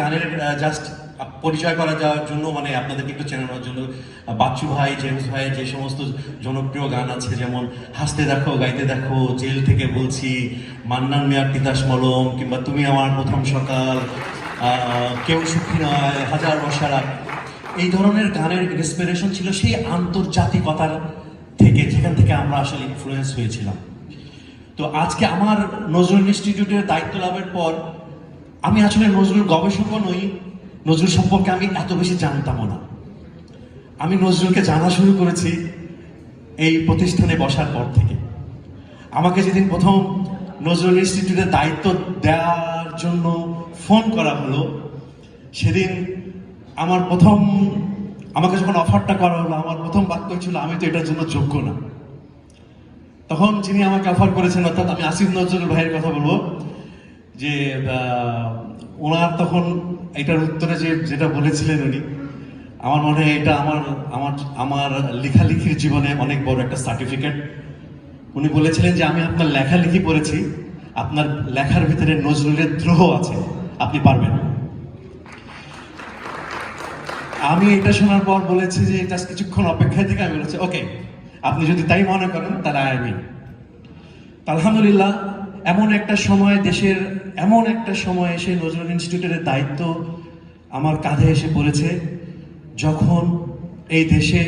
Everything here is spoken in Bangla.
গানের জাস্ট পরিচয় করা যাওয়ার জন্য মানে আপনাদেরকে একটু চেনানোর জন্য বাচ্চু ভাই, জেমস ভাই যে সমস্ত জনপ্রিয় গান আছে, যেমন হাসতে দেখো, গাইতে দেখো, জেল থেকে বলছি, মান্নান মিয়ার তিতাস মলম, কিংবা তুমি আমার প্রথম সকাল, কেউ সুখী নয়, হাজার বর্ষারা, এই ধরনের গানের ইন্সপিরেশন ছিল সেই আন্তর্জাতিকতার থেকে, যেখান থেকে আমরা আসলে ইনফ্লুয়েন্স হয়েছিলাম। তো আজকে আমার নজরুল ইনস্টিটিউটের দায়িত্ব লাভের পর আমি আসলে নজরুল গবেষকও নই, নজরুল সম্পর্কে আমি এত বেশি জানতামও না। আমি নজরুলকে জানা শুরু করেছি এই প্রতিষ্ঠানে বসার পর থেকে। আমাকে যেদিন প্রথম নজরুল ইনস্টিটিউটের দায়িত্ব দেওয়ার জন্য ফোন করা হলো, সেদিন আমাকে যখন অফারটা করা হলো, আমার প্রথম বাক্য ছিল আমি তো এটার জন্য যোগ্য না। তখন যিনি আমাকে অফার করেছেন, অর্থাৎ আমি আসিফ নজরুল ভাইয়ের কথা বলবো, যে ওনার তখন এটার উত্তরে যেটা বলেছিলেন উনি, আমার মনে হয় এটা আমার লেখালেখির জীবনে অনেক বড় একটা সার্টিফিকেট। উনি বলেছিলেন যে আমি আপনার লেখালেখি পড়েছি, আপনার লেখার ভিতরে নজরুলের দ্রোহ আছে, আপনি পারবেন। আমি এটা শোনার পর বলেছি যে জাস্ট কিছুক্ষণ অপেক্ষায় থেকে আমি বলেছি ওকে, আপনি যদি তাই মনে করেন তাহলে আমি। আলহামদুলিল্লাহ, এমন একটা সময় এসে নজরুল ইনস্টিটিউটের দায়িত্ব আমার কাঁধে এসে পড়েছে, যখন এই দেশে